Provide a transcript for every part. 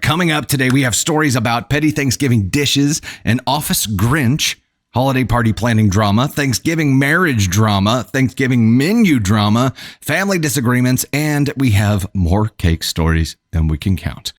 Coming up today, we have stories about petty Thanksgiving dishes, an office Grinch, holiday party planning drama, Thanksgiving marriage drama, Thanksgiving menu drama, family disagreements, and we have more cake stories than we can count.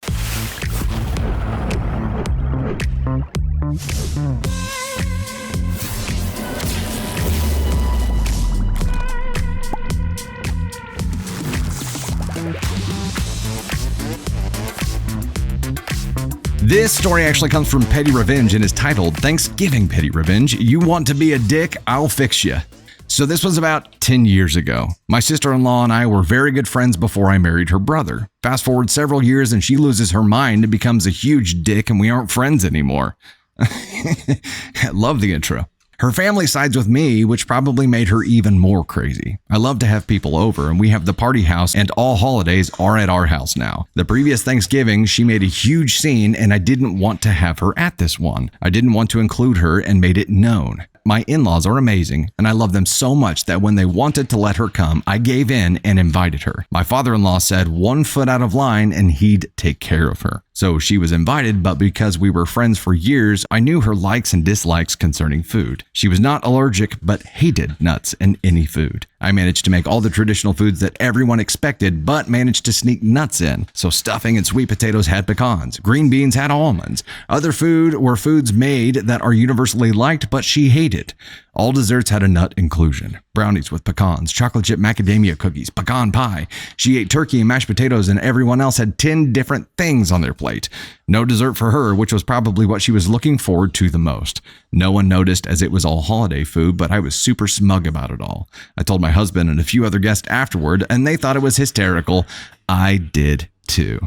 This story actually comes from Petty Revenge and is titled Thanksgiving Petty Revenge. You want to be a dick? I'll fix you. So this was about 10 years ago. My sister-in-law and I were very good friends before I married her brother. Fast forward several years and she loses her mind and becomes a huge dick and we aren't friends anymore. Love the intro. Her family sides with me, which probably made her even more crazy. I love to have people over, and we have the party house, and all holidays are at our house now. The previous Thanksgiving, she made a huge scene, and I didn't want to have her at this one. I didn't want to include her and made it known. My in-laws are amazing, and I love them so much that when they wanted to let her come, I gave in and invited her. My father-in-law said 1 foot out of line and he'd take care of her. So she was invited, but because we were friends for years, I knew her likes and dislikes concerning food. She was not allergic, but hated nuts and any food. I managed to make all the traditional foods that everyone expected, but managed to sneak nuts in. So stuffing and sweet potatoes had pecans. Green beans had almonds. Other food were foods made that are universally liked, but she hated. All desserts had a nut inclusion. Brownies with pecans, chocolate chip macadamia cookies, pecan pie. She ate turkey and mashed potatoes, and everyone else had 10 different things on their plate. No dessert for her, which was probably what she was looking forward to the most. No one noticed as it was all holiday food, but I was super smug about it all. I told my husband and a few other guests afterward, and they thought it was hysterical. I did too.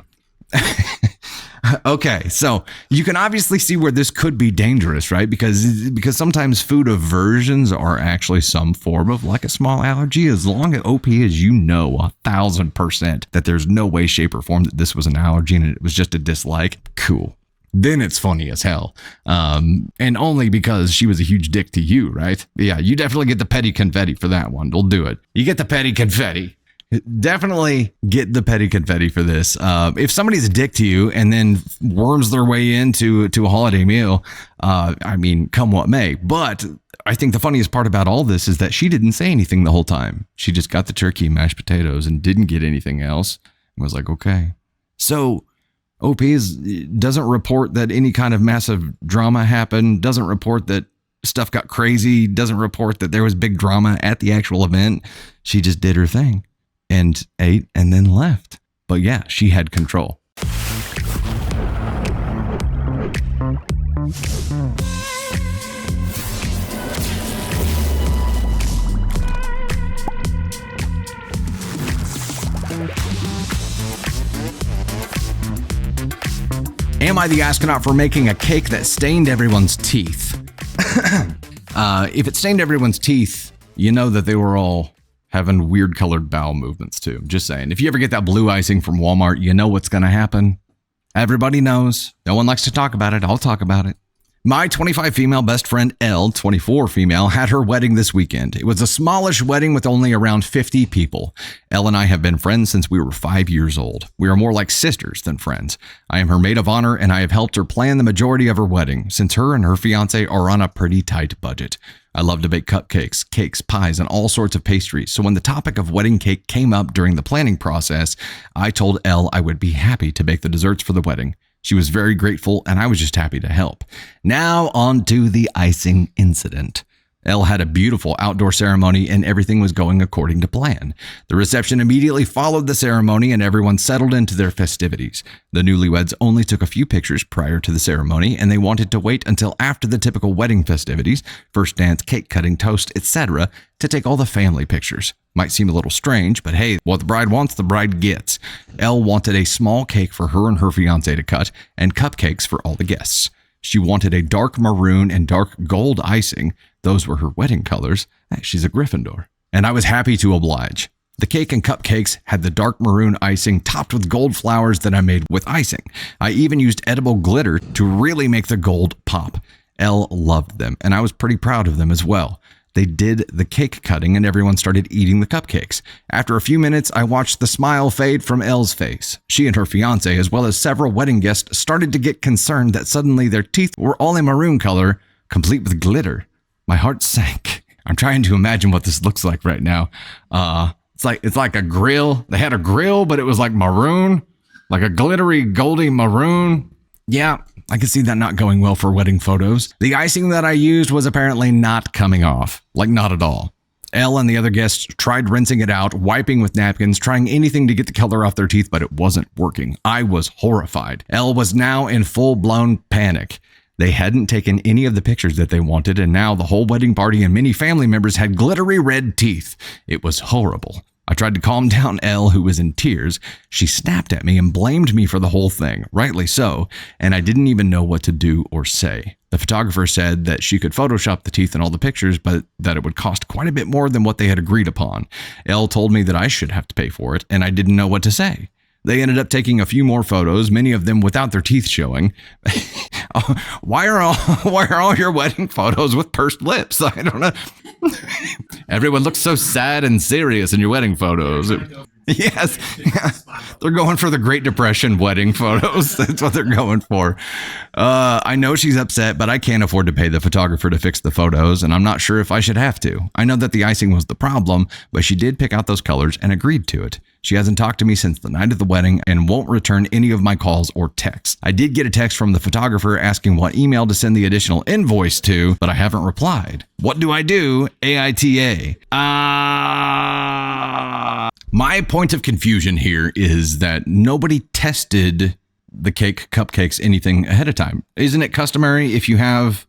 Okay, so you can obviously see where this could be dangerous, right? Because sometimes food aversions are actually some form of like a small allergy. As long as OP as you know 1,000% that there's no way, shape, or form that this was an allergy and it was just a dislike, cool. Then it's funny as hell. And only because she was a huge dick to you, right? Yeah, you definitely get the petty confetti for that one. We'll do it. You get the petty confetti. Definitely get the petty confetti for this. If somebody's a dick to you and then worms their way into a holiday meal, I mean, come what may. But I think the funniest part about all this is that she didn't say anything the whole time. She just got the turkey and mashed potatoes and didn't get anything else. And was like, okay. So OP doesn't report that any kind of massive drama happened, doesn't report that stuff got crazy, doesn't report that there was big drama at the actual event. She just did her thing and ate and then left. But yeah, she had control. Am I the astronaut for making a cake that stained everyone's teeth? If it stained everyone's teeth, you know that they were all having weird colored bowel movements too. Just saying. If you ever get that blue icing from Walmart, you know what's going to happen. Everybody knows. No one likes to talk about it. I'll talk about it. My 25 female best friend Elle, 24 female, had her wedding this weekend. It was a smallish wedding with only around 50 people. Elle and I have been friends since we were 5 years old. We are more like sisters than friends. I am her maid of honor and I have helped her plan the majority of her wedding since her and her fiance are on a pretty tight budget. I love to bake cupcakes, cakes, pies, and all sorts of pastries. So when the topic of wedding cake came up during the planning process, I told Elle I would be happy to bake the desserts for the wedding. She was very grateful, and I was just happy to help. Now on to the icing incident. Elle had a beautiful outdoor ceremony, and everything was going according to plan. The reception immediately followed the ceremony, and everyone settled into their festivities. The newlyweds only took a few pictures prior to the ceremony, and they wanted to wait until after the typical wedding festivities, first dance, cake cutting, toast, etc., to take all the family pictures. Might seem a little strange, but hey, what the bride wants, the bride gets. Elle wanted a small cake for her and her fiancé to cut, and cupcakes for all the guests. She wanted a dark maroon and dark gold icing. Those were her wedding colors. She's a Gryffindor. And I was happy to oblige. The cake and cupcakes had the dark maroon icing topped with gold flowers that I made with icing. I even used edible glitter to really make the gold pop. Elle loved them, and I was pretty proud of them as well. They did the cake cutting and everyone started eating the cupcakes. After a few minutes, I watched the smile fade from Elle's face. She and her fiance, as well as several wedding guests, started to get concerned that suddenly their teeth were all a maroon color, complete with glitter. My heart sank. I'm trying to imagine what this looks like right now. It's like a grill. They had a grill, but it was like maroon, like a glittery, goldy maroon. Yeah, I could see that not going well for wedding photos. The icing that I used was apparently not coming off, like not at all. Elle and the other guests tried rinsing it out, wiping with napkins, trying anything to get the color off their teeth, but it wasn't working. I was horrified. Elle was now in full-blown panic. They hadn't taken any of the pictures that they wanted, and now the whole wedding party and many family members had glittery red teeth. It was horrible. I tried to calm down Elle, who was in tears. She snapped at me and blamed me for the whole thing, rightly so, and I didn't even know what to do or say. The photographer said that she could Photoshop the teeth in all the pictures, but that it would cost quite a bit more than what they had agreed upon. Elle told me that I should have to pay for it, and I didn't know what to say. They ended up taking a few more photos, many of them without their teeth showing. Why are all your wedding photos with pursed lips? I don't know. Everyone looks so sad and serious in your wedding photos. Yes, they're going for the Great Depression wedding photos. That's what they're going for. I know she's upset, but I can't afford to pay the photographer to fix the photos, and I'm not sure if I should have to. I know that the icing was the problem, but she did pick out those colors and agreed to it. She hasn't talked to me since the night of the wedding and won't return any of my calls or texts. I did get a text from the photographer asking what email to send the additional invoice to, but I haven't replied. What do I do? AITA. My point of confusion here is that nobody tested the cupcakes, anything ahead of time. Isn't it customary if you have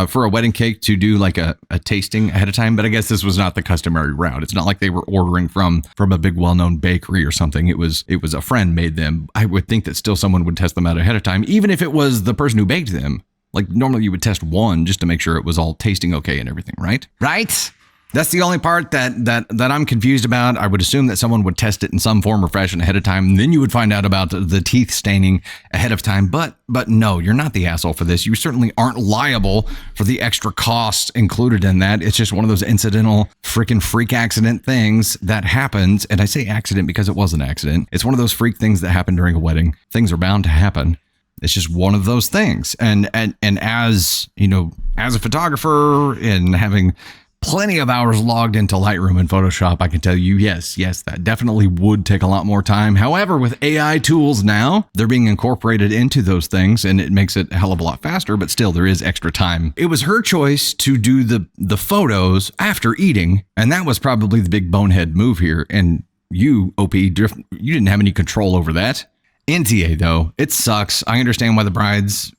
for a wedding cake to do like a tasting ahead of time? But I guess this was not the customary route. It's not like they were ordering from a big well-known bakery or something. It was a friend made them. I would think that still someone would test them out ahead of time, even if it was the person who baked them. Like normally you would test one just to make sure it was all tasting okay and everything, right? Right? That's the only part that I'm confused about. I would assume that someone would test it in some form or fashion ahead of time, and then you would find out about the teeth staining ahead of time. But no, you're not the asshole for this. You certainly aren't liable for the extra costs included in that. It's just one of those incidental freaking freak accident things that happens. And I say accident because it was an accident. It's one of those freak things that happen during a wedding. Things are bound to happen. It's just one of those things. And as, you know, as a photographer and having plenty of hours logged into Lightroom and Photoshop, I can tell you, yes, that definitely would take a lot more time. However, with AI tools now, they're being incorporated into those things and it makes it a hell of a lot faster, but still there is extra time. It was her choice to do the photos after eating, and that was probably the big bonehead move here. And you, OP, you didn't have any control over that. NTA, though, it sucks. I understand why the bride's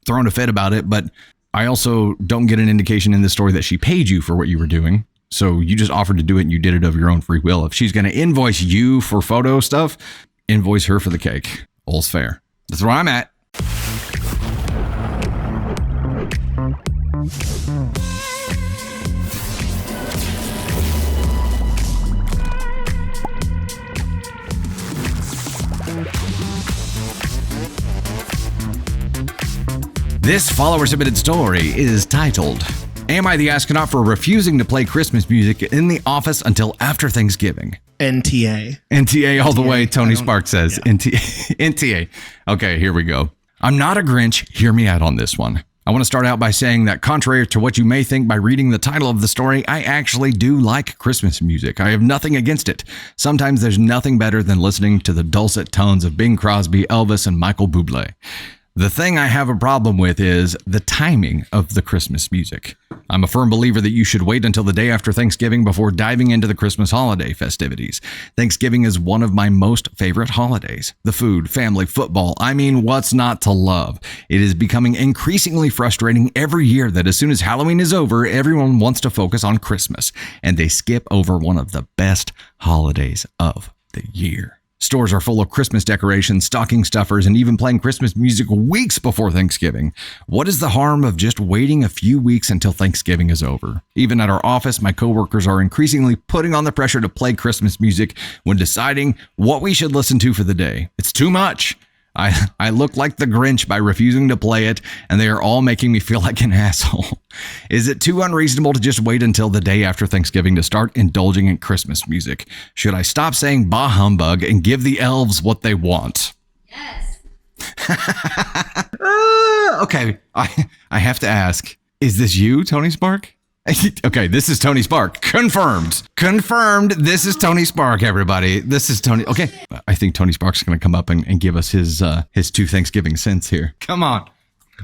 throwing a fit about it, but I also don't get an indication in this story that she paid you for what you were doing. So you just offered to do it and you did it of your own free will. If she's going to invoice you for photo stuff, invoice her for the cake. All's fair. That's where I'm at. This follower-submitted story is titled, Am I the Astronaut for Refusing to Play Christmas Music in the Office Until After Thanksgiving? NTA. NTA all the way, Tony Sparks says. Yeah. NTA. Okay, here we go. I'm not a Grinch. Hear me out on this one. I want to start out by saying that contrary to what you may think by reading the title of the story, I actually do like Christmas music. I have nothing against it. Sometimes there's nothing better than listening to the dulcet tones of Bing Crosby, Elvis, and Michael Bublé. The thing I have a problem with is the timing of the Christmas music. I'm a firm believer that you should wait until the day after Thanksgiving before diving into the Christmas holiday festivities. Thanksgiving is one of my most favorite holidays. The food, family, football, I mean, what's not to love? It is becoming increasingly frustrating every year that as soon as Halloween is over, everyone wants to focus on Christmas, and they skip over one of the best holidays of the year. Stores are full of Christmas decorations, stocking stuffers, and even playing Christmas music weeks before Thanksgiving. What is the harm of just waiting a few weeks until Thanksgiving is over? Even at our office, my coworkers are increasingly putting on the pressure to play Christmas music when deciding what we should listen to for the day. It's too much. I look like the Grinch by refusing to play it, and they are all making me feel like an asshole. Is it too unreasonable to just wait until the day after Thanksgiving to start indulging in Christmas music? Should I stop saying bah humbug and give the elves what they want? Yes. Okay, I have to ask, is this you, Tony Spark? Okay, this is Tony Spark. Confirmed. This is Tony Spark, everybody. This is Tony. Okay, I think Tony Spark's going to come up and give us his 2 Thanksgiving cents here. Come on.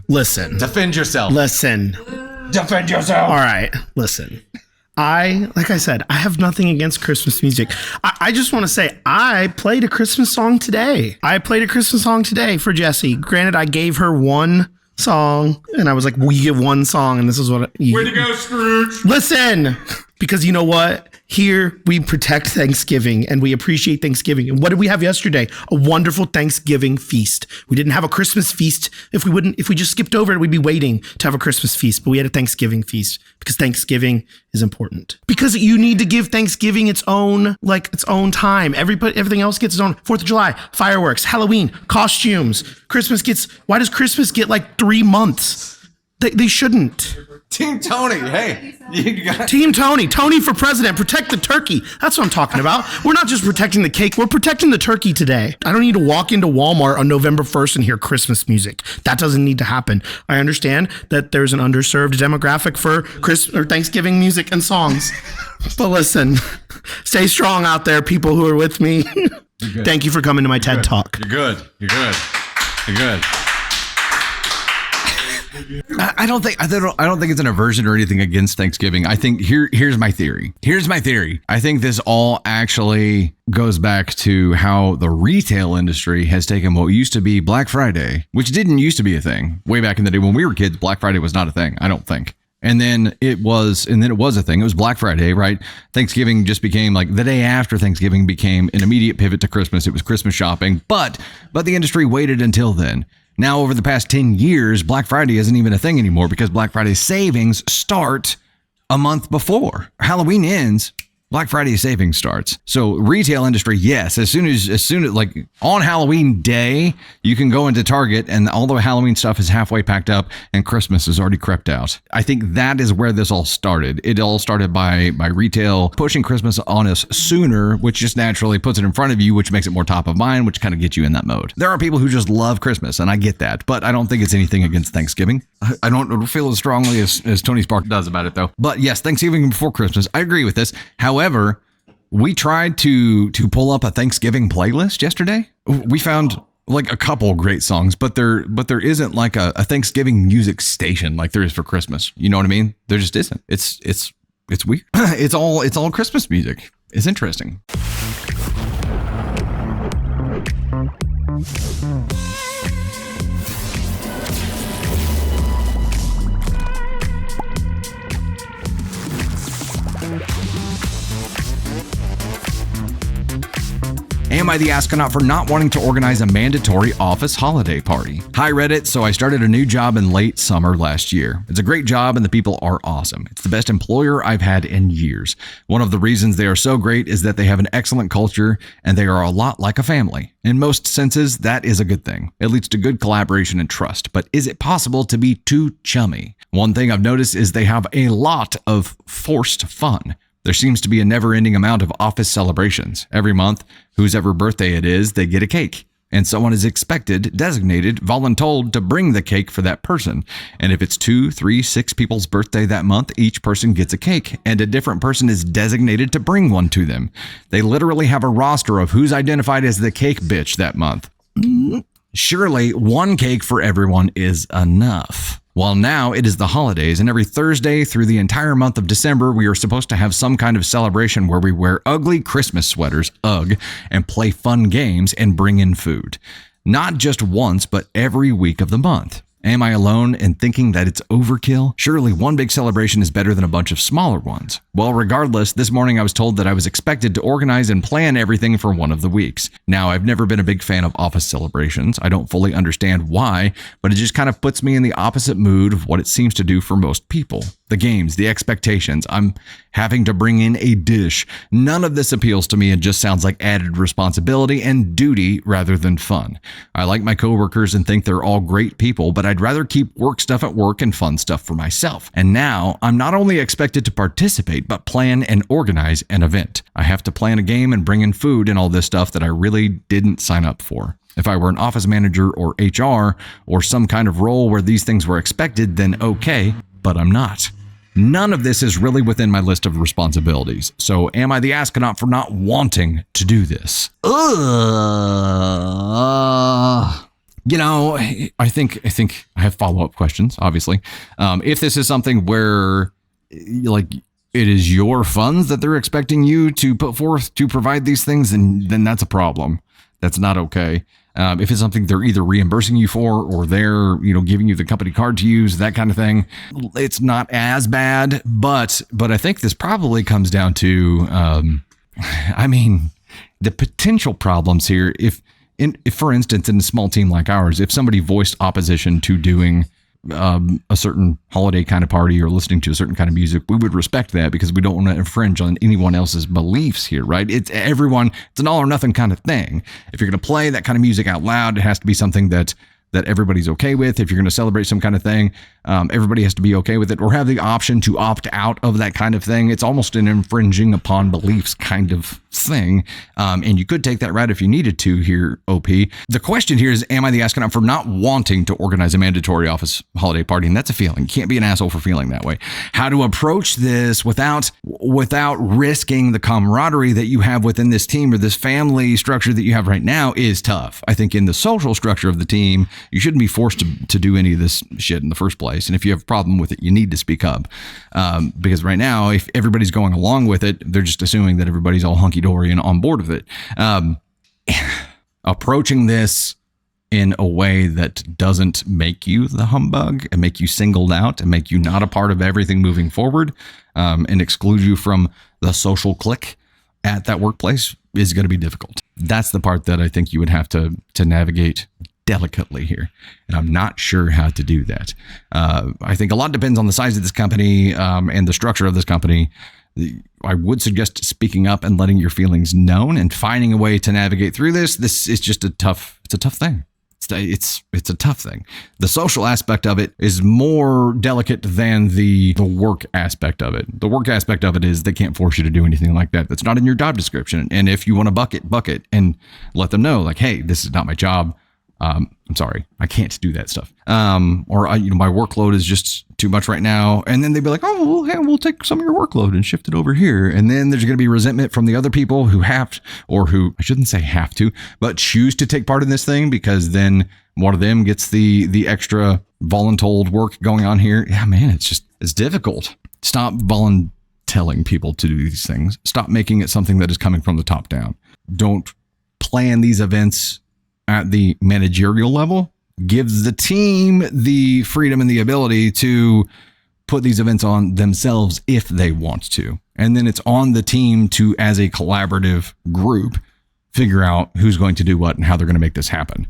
Listen. Defend yourself. Listen. Defend yourself. All right. Listen. Like I said, I have nothing against Christmas music. I just want to say I played a Christmas song today. For Jessie. Granted, I gave her one song and I was like, we give one song and this is what way to go, Scrooge. Listen, because you know what? Here we protect Thanksgiving and we appreciate Thanksgiving. And what did we have yesterday? A wonderful Thanksgiving feast. We didn't have a Christmas feast. If we just skipped over it, we'd be waiting to have a Christmas feast. But we had a Thanksgiving feast because Thanksgiving is important. Because you need to give Thanksgiving its own time. Everything else gets its own. 4th of July, fireworks, Halloween, costumes. Why does Christmas get like 3 months? They shouldn't. Team Tony, hey. Team Tony for president. Protect the turkey. That's what I'm talking about. We're not just protecting the cake. We're protecting the turkey today. I don't need to walk into Walmart on November 1st and hear Christmas music. That doesn't need to happen. I understand that there's an underserved demographic for Thanksgiving music and songs. But listen, stay strong out there, people who are with me. Thank you for coming to my TED Talk. You're good. I don't think it's an aversion or anything against Thanksgiving. I think here's my theory. I think this all actually goes back to how the retail industry has taken what used to be Black Friday, which didn't used to be a thing way back in the day when we were kids. Black Friday was not a thing, I don't think. And then it was a thing. It was Black Friday, right? Thanksgiving just became like the day after Thanksgiving became an immediate pivot to Christmas. It was Christmas shopping, but the industry waited until then. Now, over the past 10 years, Black Friday isn't even a thing anymore because Black Friday savings start a month before. Halloween ends, Black Friday savings starts. So retail industry, yes, as soon as like on Halloween day, you can go into Target and all the Halloween stuff is halfway packed up and Christmas has already crept out. I think that is where this all started. It all started by retail pushing Christmas on us sooner, which just naturally puts it in front of you, which makes it more top of mind, which kind of gets you in that mode. There are people who just love Christmas and I get that, but I don't think it's anything against Thanksgiving. I don't feel as strongly as Tony Spark does about it though. But yes, Thanksgiving before Christmas, I agree with this. However, we tried to pull up a Thanksgiving playlist yesterday. We found like a couple great songs, but there isn't like a Thanksgiving music station like there is for Christmas. You know what I mean? There just isn't. It's weird. It's all Christmas music. It's interesting. Am I the astronaut for not wanting to organize a mandatory office holiday party? Hi Reddit, so I started a new job in late summer last year. It's a great job and the people are awesome. It's the best employer I've had in years. One of the reasons they are so great is that they have an excellent culture and they are a lot like a family. In most senses, that is a good thing. It leads to good collaboration and trust, but is it possible to be too chummy? One thing I've noticed is they have a lot of forced fun. There seems to be a never-ending amount of office celebrations. Every month, whosever birthday it is, they get a cake. And someone is expected, designated, voluntold to bring the cake for that person. And if it's 2, 3, 6 people's birthday that month, each person gets a cake. And a different person is designated to bring one to them. They literally have a roster of who's identified as the cake bitch that month. Surely, one cake for everyone is enough. Well, now it is the holidays, and every Thursday through the entire month of December, we are supposed to have some kind of celebration where we wear ugly Christmas sweaters, ugh, and play fun games and bring in food. Not just once, but every week of the month. Am I alone in thinking that it's overkill? Surely one big celebration is better than a bunch of smaller ones. Well, regardless, this morning I was told that I was expected to organize and plan everything for one of the weeks. Now, I've never been a big fan of office celebrations. I don't fully understand why, but it just kind of puts me in the opposite mood of what it seems to do for most people. The the games, the expectations. I'm having to bring in a dish. None of this appeals to me. It just sounds like added responsibility and duty rather than fun. I like my coworkers and think they're all great people, but I'd rather keep work stuff at work and fun stuff for myself. And now I'm not only expected to participate, but plan and organize an event. I have to plan a game and bring in food and all this stuff that I really didn't sign up for. If I were an office manager or HR or some kind of role where these things were expected, then okay, but I'm not. None of this is really within my list of responsibilities. So am I the astronaut for not wanting to do this? You know, I think I have follow-up questions, obviously. If this is something where like it is your funds that they're expecting you to put forth to provide these things, then that's a problem. That's not okay. If it's something they're either reimbursing you for or they're, giving you the company card to use, that kind of thing, it's not as bad. But I think this probably comes down to, the potential problems here. If for instance, in a small team like ours, if somebody voiced opposition to doing a certain holiday kind of party or listening to a certain kind of music, we would respect that because we don't want to infringe on anyone else's beliefs here, right? It's an all or nothing kind of thing. If you're going to play that kind of music out loud, it has to be something that everybody's okay with. If you're going to celebrate some kind of thing, everybody has to be okay with it or have the option to opt out of that kind of thing. It's almost an infringing upon beliefs kind of thing. And you could take that route if you needed to here, OP. The question here is, am I the astronaut for not wanting to organize a mandatory office holiday party? And that's a feeling. You can't be an asshole for feeling that way. How to approach this without risking the camaraderie that you have within this team or this family structure that you have right now is tough. I think in the social structure of the team, you shouldn't be forced to do any of this shit in the first place. And if you have a problem with it, you need to speak up. Because right now, if everybody's going along with it, they're just assuming that everybody's all hunky-dory and on board with it. Approaching this in a way that doesn't make you the humbug and make you singled out and make you not a part of everything moving forward, and exclude you from the social clique at that workplace is going to be difficult. That's the part that I think you would have to navigate delicately here. And I'm not sure how to do that. I think a lot depends on the size of this company and the structure of this company. I would suggest speaking up and letting your feelings known and finding a way to navigate through this. This is just it's a tough thing. It's a tough thing. The social aspect of it is more delicate than the work aspect of it. The work aspect of it is they can't force you to do anything like that. That's not in your job description. And if you want to bucket and let them know like, hey, this is not my job. I'm sorry, I can't do that stuff. Or my workload is just too much right now. And then they'd be like, oh, well, hey, we'll take some of your workload and shift it over here. And then there's going to be resentment from the other people who I shouldn't say have to, but choose to take part in this thing because then one of them gets the extra voluntold work going on here. Yeah, man, it's difficult. Stop voluntelling people to do these things. Stop making it something that is coming from the top down. Don't plan these events at the managerial level. Gives the team the freedom and the ability to put these events on themselves if they want to. And then it's on the team to, as a collaborative group, figure out who's going to do what and how they're going to make this happen.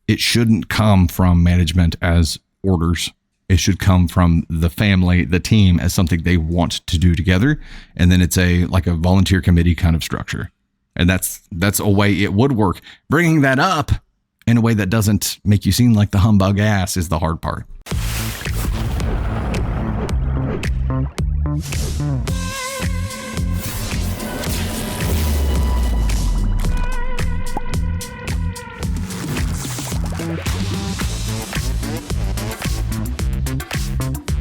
It shouldn't come from management as orders. It should come from the family, the team, as something they want to do together. And then it's like a volunteer committee kind of structure. And that's a way it would work. Bringing that up in a way that doesn't make you seem like the humbug ass is the hard part.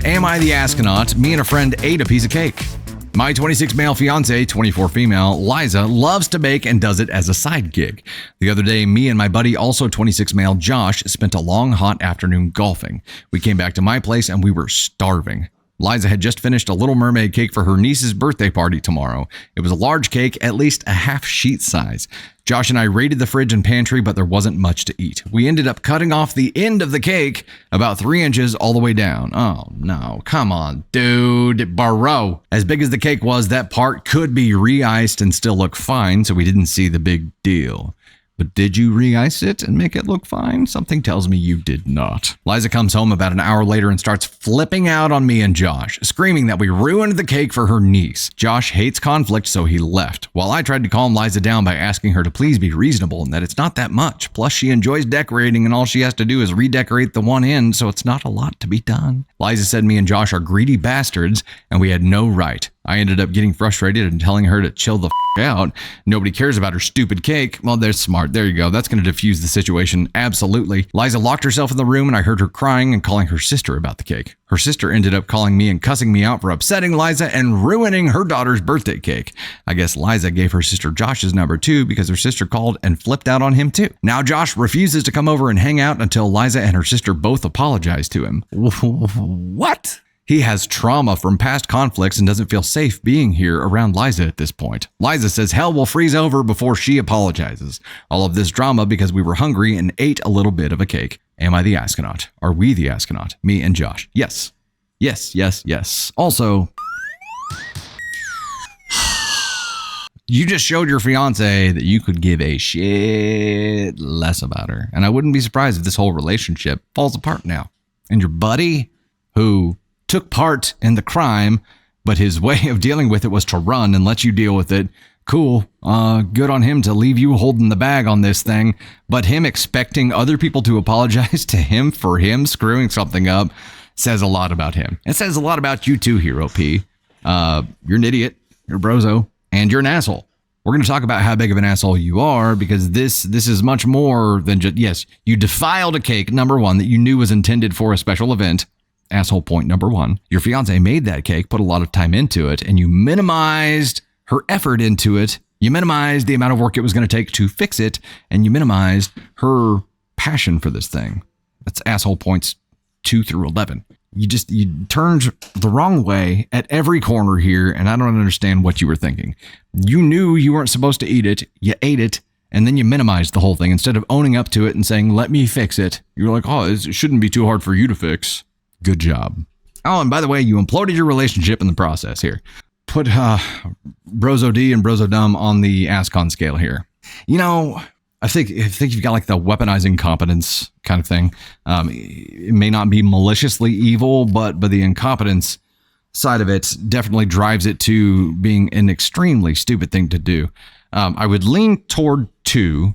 Am I the astronaut? Me and a friend ate a piece of cake. My 26 male fiance, 24 female, Liza, loves to bake and does it as a side gig. The other day, me and my buddy, also 26 male, Josh, spent a long, hot afternoon golfing. We came back to my place and we were starving. Liza had just finished a Little Mermaid cake for her niece's birthday party tomorrow. It was a large cake, at least a half sheet size. Josh and I raided the fridge and pantry, but there wasn't much to eat. We ended up cutting off the end of the cake, about 3 inches all the way down. Oh no, come on, dude, bro. As big as the cake was, that part could be re-iced and still look fine, so we didn't see the big deal. But did you re-ice it and make it look fine? Something tells me you did not. Liza comes home about an hour later and starts flipping out on me and Josh, screaming that we ruined the cake for her niece. Josh hates conflict, so he left, while I tried to calm Liza down by asking her to please be reasonable and that it's not that much. Plus, she enjoys decorating and all she has to do is redecorate the one end, so it's not a lot to be done. Liza said me and Josh are greedy bastards and we had no right. I ended up getting frustrated and telling her to chill the out. Nobody cares about her stupid cake. Well, they're smart. There you go. That's going to diffuse the situation. Absolutely. Liza locked herself in the room and I heard her crying and calling her sister about the cake. Her sister ended up calling me and cussing me out for upsetting Liza and ruining her daughter's birthday cake. I guess Liza gave her sister Josh's number too because her sister called and flipped out on him too. Now Josh refuses to come over and hang out until Liza and her sister both apologize to him. What? He has trauma from past conflicts and doesn't feel safe being here around Liza at this point. Liza says hell will freeze over before she apologizes. All of this drama because we were hungry and ate a little bit of a cake. Am I the astronaut? Are we the astronaut? Me and Josh. Yes. Yes, yes, yes. Also, you just showed your fiance that you could give a shit less about her. And I wouldn't be surprised if this whole relationship falls apart now. And your buddy, who took part in the crime, but his way of dealing with it was to run and let you deal with it. Cool. Good on him to leave you holding the bag on this thing. But him expecting other people to apologize to him for him screwing something up says a lot about him. It says a lot about you too, Hero P. You're an idiot, you're a brozo, and you're an asshole. We're going to talk about how big of an asshole you are because this is much more than just, yes, you defiled a cake, number one, that you knew was intended for a special event. Asshole point number one. Your fiance made that cake, put a lot of time into it, and you minimized her effort into it. You minimized the amount of work it was going to take to fix it, and you minimized her passion for this thing. That's asshole points 2 through 11. You turned the wrong way at every corner here, and I don't understand what you were thinking. You knew you weren't supposed to eat it. You ate it, and then you minimized the whole thing. Instead of owning up to it and saying, let me fix it, you're like, oh, it shouldn't be too hard for you to fix. Good job. Oh, and by the way, you imploded your relationship in the process here. Put Brozo D and Brozo Dumb on the ASCON scale here. You know, I think you've got like the weaponizing competence kind of thing. It may not be maliciously evil, but the incompetence side of it definitely drives it to being an extremely stupid thing to do. I would lean toward 2.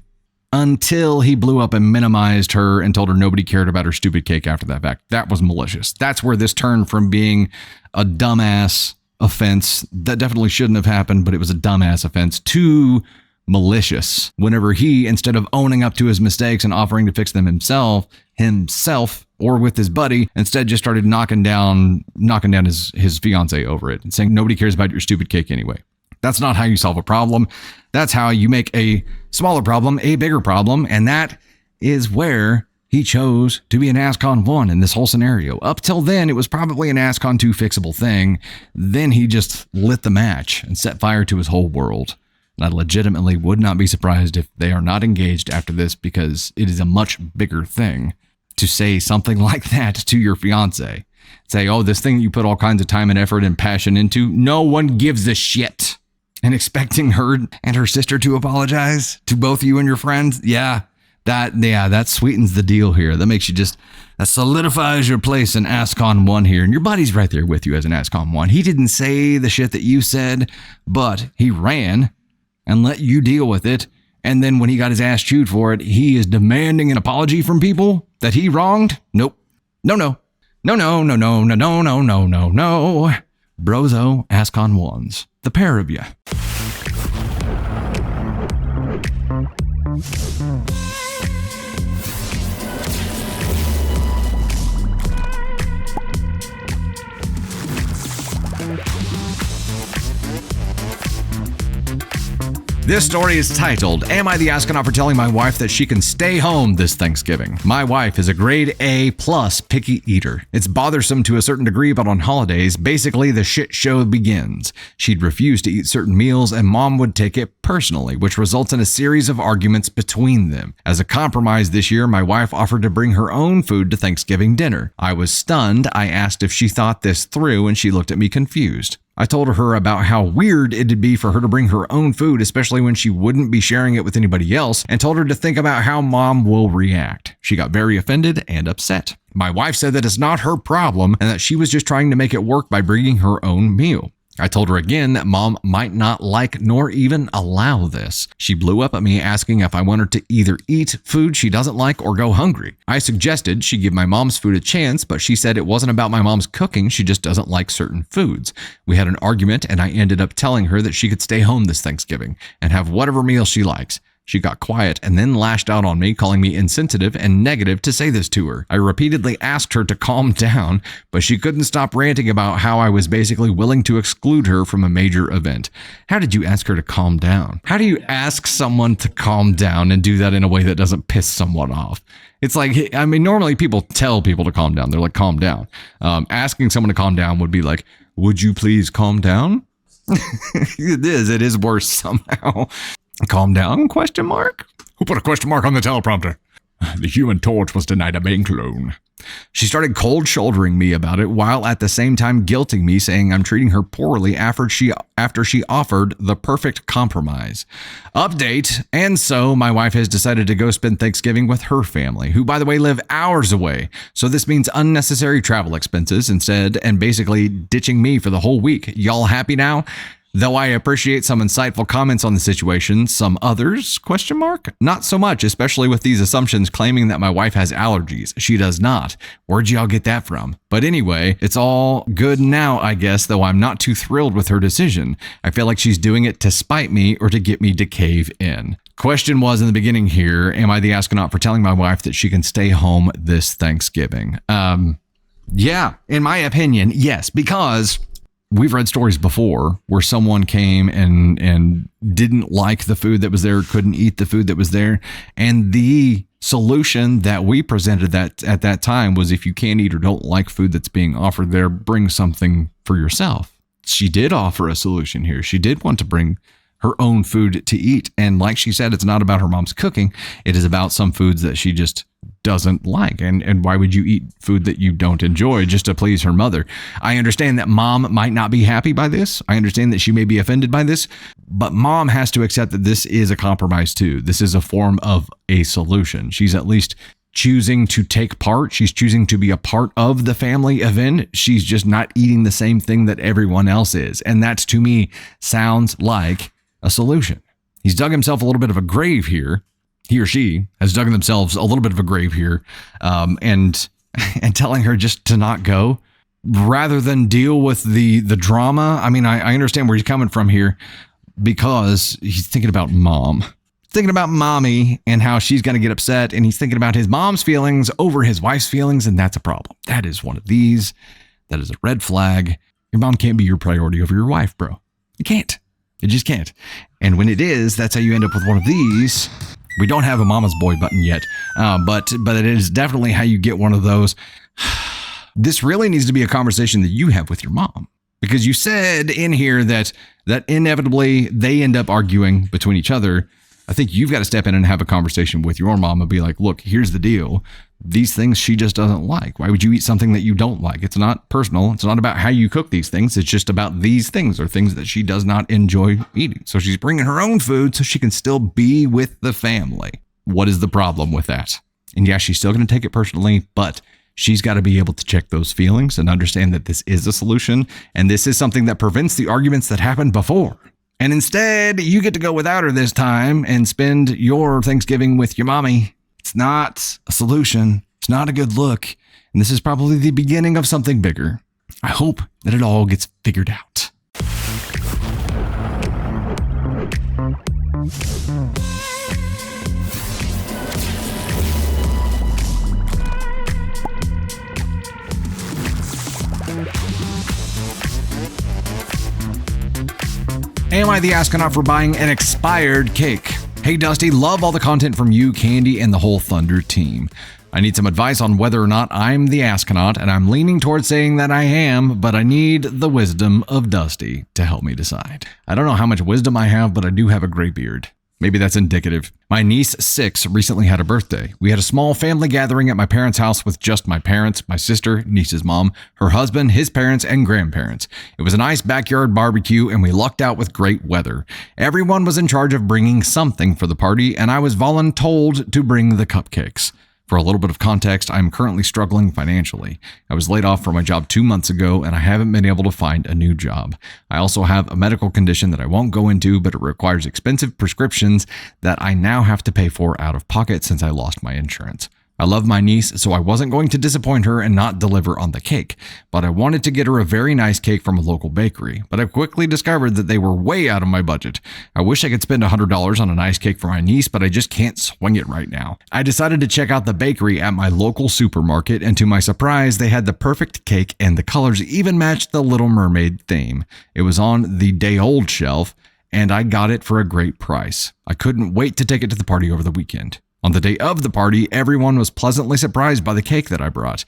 Until he blew up and minimized her and told her nobody cared about her stupid cake after that fact. That was malicious. That's where this turned from being a dumbass offense that definitely shouldn't have happened, but it was a dumbass offense, to malicious. Whenever he, instead of owning up to his mistakes and offering to fix them himself, or with his buddy, instead just started knocking down his fiance over it and saying nobody cares about your stupid cake anyway. That's not how you solve a problem. That's how you make a smaller problem a bigger problem. And that is where he chose to be an ASCON 1 in this whole scenario. Up till then, it was probably an ASCON 2 fixable thing. Then he just lit the match and set fire to his whole world. And I legitimately would not be surprised if they are not engaged after this, because it is a much bigger thing to say something like that to your fiance. Say, oh, this thing you put all kinds of time and effort and passion into, no one gives a shit. And expecting her and her sister to apologize to both you and your friends. That sweetens the deal here. That makes you that solidifies your place in ASCON 1 here. And your buddy's right there with you as an ASCON 1. He didn't say the shit that you said, but he ran and let you deal with it. And then when he got his ass chewed for it, he is demanding an apology from people that he wronged. Nope. No. Brozo, ASCON 1s. The pair of you. This story is titled, Am I the Astronaut for Telling My Wife That She Can Stay Home This Thanksgiving? My wife is a grade A+ picky eater. It's bothersome to a certain degree, but on holidays, basically the shit show begins. She'd refuse to eat certain meals and mom would take it personally, which results in a series of arguments between them. As a compromise this year, my wife offered to bring her own food to Thanksgiving dinner. I was stunned. I asked if she thought this through and she looked at me confused. I told her about how weird it'd be for her to bring her own food, especially when she wouldn't be sharing it with anybody else, and told her to think about how mom will react. She got very offended and upset. My wife said that it's not her problem and that she was just trying to make it work by bringing her own meal. I told her again that mom might not like nor even allow this. She blew up at me asking if I wanted to either eat food she doesn't like or go hungry. I suggested she give my mom's food a chance, but she said it wasn't about my mom's cooking, she just doesn't like certain foods. We had an argument and I ended up telling her that she could stay home this Thanksgiving and have whatever meal she likes. She got quiet and then lashed out on me, calling me insensitive and negative to say this to her. I repeatedly asked her to calm down, but she couldn't stop ranting about how I was basically willing to exclude her from a major event. How did you ask her to calm down? How do you ask someone to calm down and do that in a way that doesn't piss someone off? It's like, I mean, normally people tell people to calm down. They're like, calm down. Asking someone to calm down would be like, would you please calm down? It is worse somehow. Calm down, question mark? Who put a question mark on the teleprompter? The Human Torch was denied a main clone. She started cold shouldering me about it while at the same time guilting me, saying I'm treating her poorly after she offered the perfect compromise. Update, and so my wife has decided to go spend Thanksgiving with her family, who by the way live hours away. So this means unnecessary travel expenses instead and basically ditching me for the whole week. Y'all happy now? Though I appreciate some insightful comments on the situation, some others, question mark? Not so much, especially with these assumptions claiming that my wife has allergies. She does not. Where'd y'all get that from? But anyway, it's all good now, I guess, though I'm not too thrilled with her decision. I feel like she's doing it to spite me or to get me to cave in. Question was in the beginning here, am I the astronaut for telling my wife that she can stay home this Thanksgiving? Yeah, in my opinion, yes, because we've read stories before where someone came and didn't like the food that was there, couldn't eat the food that was there. And the solution that we presented that at that time was if you can't eat or don't like food that's being offered there, bring something for yourself. She did offer a solution here. She did want to bring her own food to eat. And like she said, it's not about her mom's cooking. It is about some foods that she just doesn't like. And why would you eat food that you don't enjoy just to please her mother? I understand that mom might not be happy by this. I understand that she may be offended by this, but mom has to accept that this is a compromise too. This is a form of a solution. She's at least choosing to take part. She's choosing to be a part of the family event. She's just not eating the same thing that everyone else is. And that to me sounds like a solution. He's dug himself a little bit of a grave here. He or she has dug themselves a little bit of a grave here, and telling her just to not go rather than deal with the drama. I mean, I understand where he's coming from here because he's thinking about mom, thinking about mommy and how she's going to get upset. And he's thinking about his mom's feelings over his wife's feelings. And that's a problem. That is one of these. That is a red flag. Your mom can't be your priority over your wife, bro. You can't. You just can't. And when it is, that's how you end up with one of these. We don't have a mama's boy button yet, but it is definitely how you get one of those. This really needs to be a conversation that you have with your mom, because you said in here that inevitably they end up arguing between each other. I think you've got to step in and have a conversation with your mom and be like, look, here's the deal. These things she just doesn't like. Why would you eat something that you don't like? It's not personal. It's not about how you cook these things. It's just about these things or things that she does not enjoy eating. So she's bringing her own food so she can still be with the family. What is the problem with that? And yeah, she's still going to take it personally, but she's got to be able to check those feelings and understand that this is a solution. And this is something that prevents the arguments that happened before. And instead, you get to go without her this time and spend your Thanksgiving with your mommy. It's not a solution. It's not a good look. And this is probably the beginning of something bigger. I hope that it all gets figured out. Am I the astronaut for buying an expired cake? Hey Dusty, love all the content from you, Candy, and the whole Thunder team. I need some advice on whether or not I'm the astronaut, and I'm leaning towards saying that I am, but I need the wisdom of Dusty to help me decide. I don't know how much wisdom I have, but I do have a gray beard. Maybe that's indicative. My niece, 6, recently had a birthday. We had a small family gathering at my parents' house with just my parents, my sister, niece's mom, her husband, his parents, and grandparents. It was a nice backyard barbecue, and we lucked out with great weather. Everyone was in charge of bringing something for the party, and I was voluntold to bring the cupcakes. For a little bit of context, I'm currently struggling financially. I was laid off from my job 2 months ago, and I haven't been able to find a new job. I also have a medical condition that I won't go into, but it requires expensive prescriptions that I now have to pay for out of pocket since I lost my insurance. I love my niece, so I wasn't going to disappoint her and not deliver on the cake, but I wanted to get her a very nice cake from a local bakery, but I quickly discovered that they were way out of my budget. I wish I could spend $100 on a nice cake for my niece, but I just can't swing it right now. I decided to check out the bakery at my local supermarket, and to my surprise, they had the perfect cake and the colors even matched the Little Mermaid theme. It was on the day-old shelf, and I got it for a great price. I couldn't wait to take it to the party over the weekend. On the day of the party, everyone was pleasantly surprised by the cake that I brought.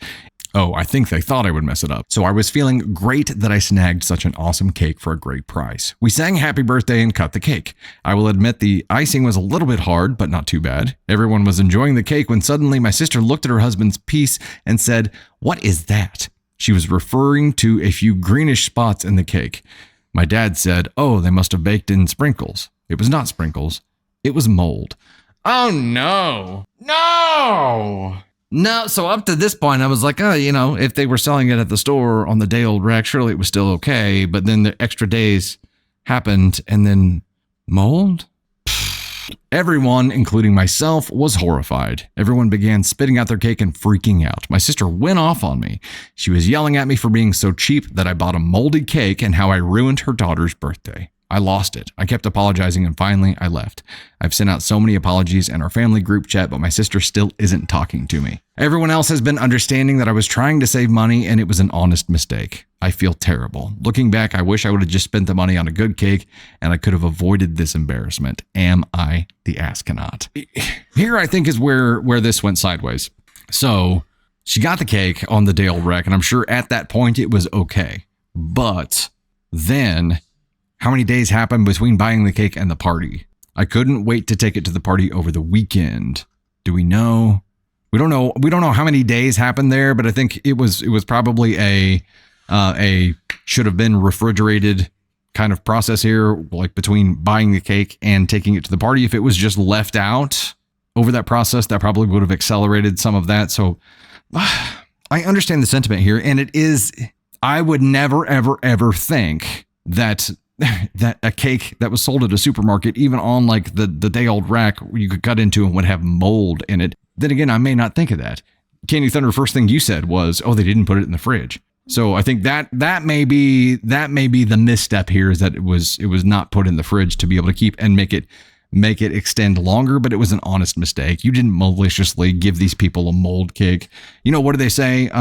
Oh, I think they thought I would mess it up. So I was feeling great that I snagged such an awesome cake for a great price. We sang happy birthday and cut the cake. I will admit the icing was a little bit hard, but not too bad. Everyone was enjoying the cake when suddenly my sister looked at her husband's piece and said, "What is that?" She was referring to a few greenish spots in the cake. My dad said, "Oh, they must have baked in sprinkles." It was not sprinkles. It was mold. Oh, no. No, so up to this point, I was like, oh, if they were selling it at the store on the day old rack, surely it was still okay. But then the extra days happened and then mold? Everyone, including myself, was horrified. Everyone began spitting out their cake and freaking out. My sister went off on me. She was yelling at me for being so cheap that I bought a moldy cake and how I ruined her daughter's birthday. I lost it. I kept apologizing and finally I left. I've sent out so many apologies in our family group chat, but my sister still isn't talking to me. Everyone else has been understanding that I was trying to save money and it was an honest mistake. I feel terrible. Looking back, I wish I would have just spent the money on a good cake and I could have avoided this embarrassment. Am I the astronaut? Here I think is where this went sideways. So she got the cake on the day old rack and I'm sure at that point it was okay. But then how many days happened between buying the cake and the party? I couldn't wait to take it to the party over the weekend. Do we know? We don't know. We don't know how many days happened there, but I think it was probably a should have been refrigerated kind of process here, like between buying the cake and taking it to the party. If it was just left out over that process, that probably would have accelerated some of that. So I understand the sentiment here, and it is. I would never, ever, ever think that a cake that was sold at a supermarket, even on like the day old rack you could cut into and would have mold in it. Then again, I may not think of that. Candy Thunder, first thing you said was, oh, they didn't put it in the fridge. So I think that may be the misstep here, is that it was not put in the fridge to be able to keep and make it extend longer, but it was an honest mistake. You didn't maliciously give these people a mold cake. What do they say?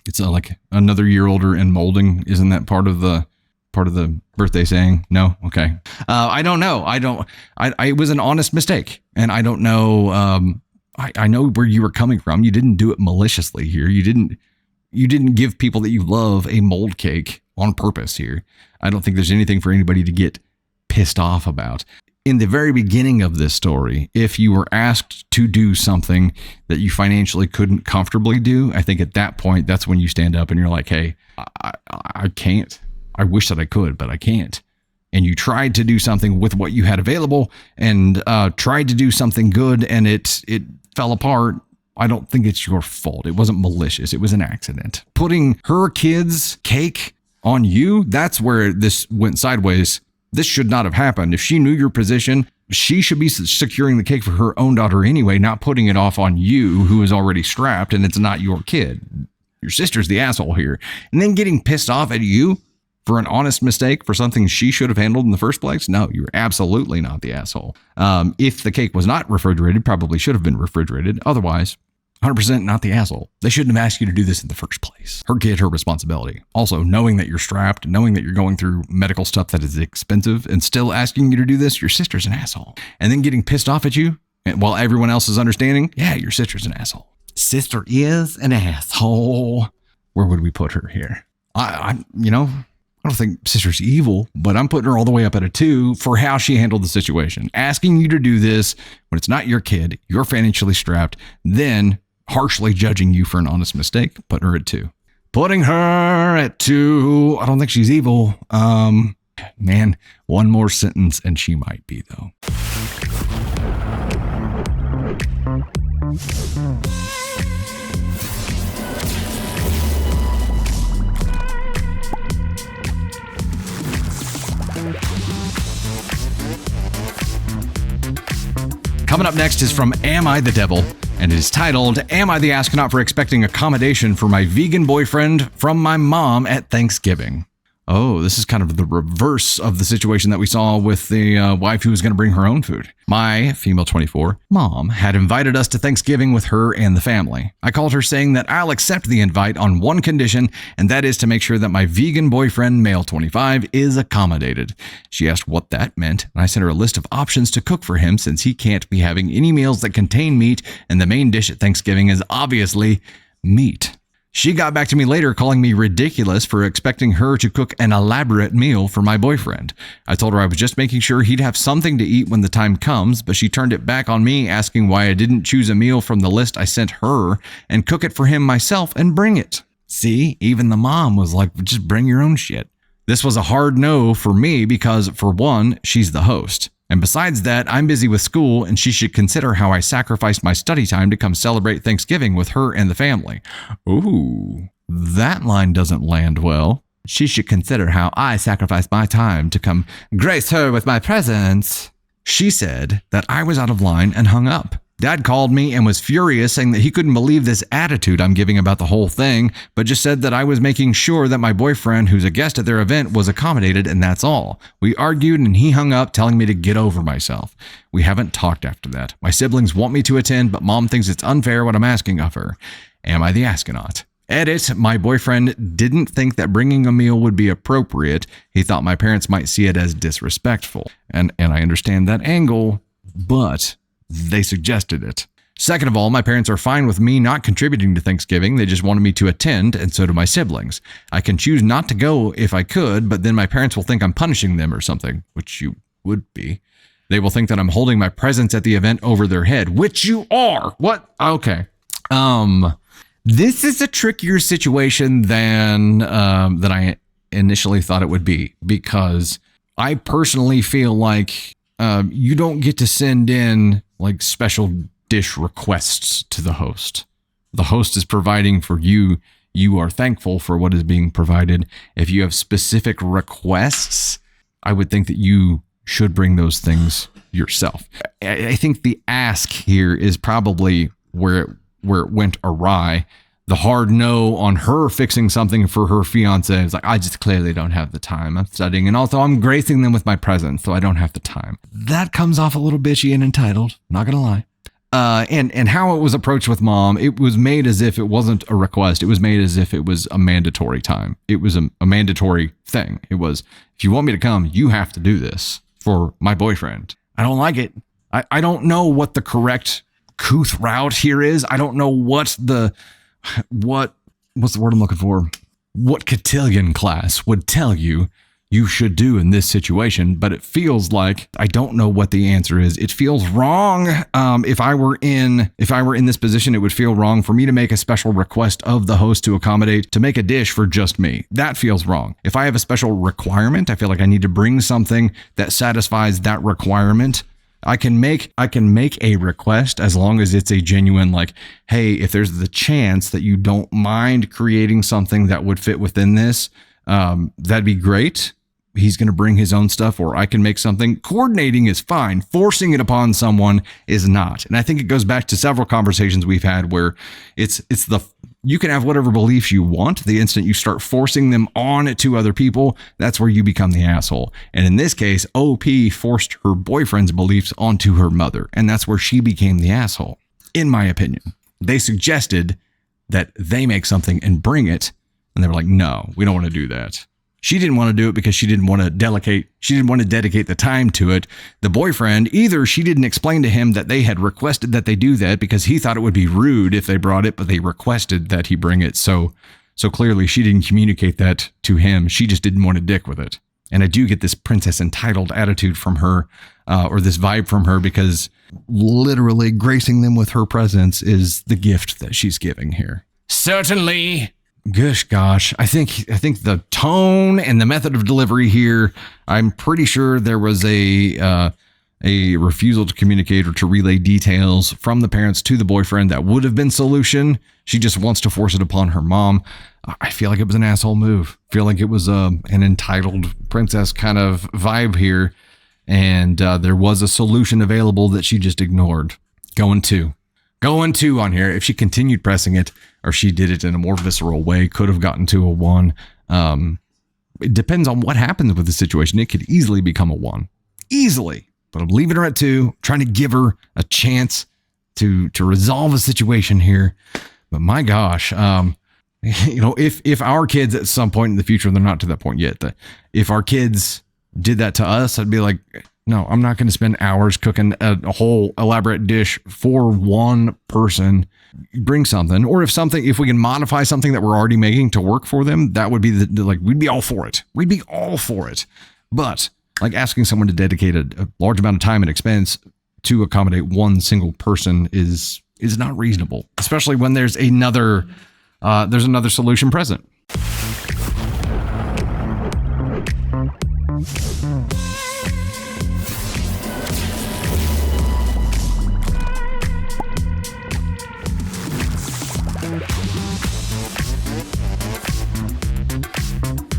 It's like another year older and molding. Isn't that part of the birthday saying? No? Okay. I don't know. It was an honest mistake, and I don't know. I know where you were coming from. You didn't do it maliciously here. You didn't give people that you love a mold cake on purpose here. I don't think there's anything for anybody to get pissed off about. In the very beginning of this story, if you were asked to do something that you financially couldn't comfortably do, I think at that point, that's when you stand up and you're like, hey, I can't. I wish that I could, but I can't. And you tried to do something with what you had available and tried to do something good and it fell apart. I don't think it's your fault. It wasn't malicious. It was an accident. Putting her kid's cake on you, that's where this went sideways. This should not have happened. If she knew your position, she should be securing the cake for her own daughter anyway, not putting it off on you, who is already strapped and it's not your kid. Your sister's the asshole here. And then getting pissed off at you for an honest mistake for something she should have handled in the first place? No, you're absolutely not the asshole. If the cake was not refrigerated, probably should have been refrigerated. Otherwise, 100% not the asshole. They shouldn't have asked you to do this in the first place. Her kid, her responsibility. Also, knowing that you're strapped, knowing that you're going through medical stuff that is expensive and still asking you to do this, your sister's an asshole. And then getting pissed off at you while everyone else is understanding, yeah, your sister's an asshole. Sister is an asshole. Where would we put her here? I don't think sister's evil, but I'm putting her all the way up at a 2 for how she handled the situation. Asking you to do this when it's not your kid, you're financially strapped, then harshly judging you for an honest mistake, putting her at 2. Putting her at 2. I don't think she's evil. Man, one more sentence and she might be, though. Coming up next is from Am I the Devil? And it is titled, Am I the Astronaut for Expecting Accommodation for My Vegan Boyfriend from My Mom at Thanksgiving? Oh, this is kind of the reverse of the situation that we saw with the wife who was going to bring her own food. My, female 24, mom had invited us to Thanksgiving with her and the family. I called her saying that I'll accept the invite on one condition, and that is to make sure that my vegan boyfriend, male 25, is accommodated. She asked what that meant, and I sent her a list of options to cook for him since he can't be having any meals that contain meat, and the main dish at Thanksgiving is obviously meat. She got back to me later calling me ridiculous for expecting her to cook an elaborate meal for my boyfriend. I told her I was just making sure he'd have something to eat when the time comes, but she turned it back on me asking why I didn't choose a meal from the list I sent her and cook it for him myself and bring it. See, even the mom was like, just bring your own shit. This was a hard no for me because, for one, she's the host. And besides that, I'm busy with school and she should consider how I sacrificed my study time to come celebrate Thanksgiving with her and the family. Ooh, that line doesn't land well. She should consider how I sacrificed my time to come grace her with my presence. She said that I was out of line and hung up. Dad called me and was furious, saying that he couldn't believe this attitude I'm giving about the whole thing, but just said that I was making sure that my boyfriend, who's a guest at their event, was accommodated, and that's all. We argued and he hung up, telling me to get over myself. We haven't talked after that. My siblings want me to attend, but mom thinks it's unfair what I'm asking of her. Am I the astronaut? Edit, my boyfriend didn't think that bringing a meal would be appropriate. He thought my parents might see it as disrespectful. And I understand that angle, but they suggested it. Second of all, my parents are fine with me not contributing to Thanksgiving. They just wanted me to attend, and so do my siblings. I can choose not to go if I could, but then my parents will think I'm punishing them or something, which you would be. They will think that I'm holding my presence at the event over their head, which you are. What? Okay. This is a trickier situation than I initially thought it would be, because I personally feel like you don't get to send in like special dish requests to the host. The host is providing for you. You are thankful for what is being provided. If you have specific requests, I would think that you should bring those things yourself. I think the ask here is probably where it went awry. The hard no on her fixing something for her fiance is like, I just clearly don't have the time. I'm studying, and also I'm gracing them with my presence, so I don't have the time. That comes off a little bitchy and entitled, not gonna lie. And how it was approached with mom, it was made as if it wasn't a request. It was made as if it was a mandatory time. It was a mandatory thing. It was, if you want me to come, you have to do this for my boyfriend. I don't like it. I don't know what the correct couth route here is. I don't know what's the word I'm looking for? What cotillion class would tell you should do in this situation, but it feels like I don't know what the answer is. It feels wrong. If I were in this position, it would feel wrong for me to make a special request of the host to accommodate, to make a dish for just me. That feels wrong. If I have a special requirement, I feel like I need to bring something that satisfies that requirement. I can make a request as long as it's a genuine, like, hey, if there's the chance that you don't mind creating something that would fit within this, that'd be great. He's going to bring his own stuff, or I can make something. Coordinating is fine. Forcing it upon someone is not. And I think it goes back to several conversations we've had where you can have whatever beliefs you want. The instant you start forcing them on to other people, that's where you become the asshole. And in this case, OP forced her boyfriend's beliefs onto her mother, and that's where she became the asshole, in my opinion. They suggested that they make something and bring it, and they were like, no, we don't want to do that. She didn't want to do it because she didn't want to dedicate the time to it. The boyfriend, either she didn't explain to him that they had requested that they do that because he thought it would be rude if they brought it, but they requested that he bring it. So So clearly she didn't communicate that to him. She just didn't want to dick with it. And I do get this princess entitled attitude from her, or this vibe from her, because literally gracing them with her presence is the gift that she's giving here. Certainly. Gosh, I think the tone and the method of delivery here, I'm pretty sure there was a refusal to communicate or to relay details from the parents to the boyfriend that would have been solution. She just wants to force it upon her mom. I feel like it was an asshole move. I feel like it was an entitled princess kind of vibe here. And there was a solution available that she just ignored. Going two on here. If she continued pressing it, or she did it in a more visceral way, could have gotten to a 1. It depends on what happens with the situation. It could easily become a 1. Easily. But I'm leaving her at 2, trying to give her a chance to resolve a situation here. But my gosh, if our kids at some point in the future, they're not to that point yet, if our kids did that to us, I'd be like, no, I'm not going to spend hours cooking a whole elaborate dish for one person. Bring something, or if we can modify something that we're already making to work for them, that would be we'd be all for it. We'd be all for it. But like asking someone to dedicate a large amount of time and expense to accommodate one single person is not reasonable, especially when there's another solution present.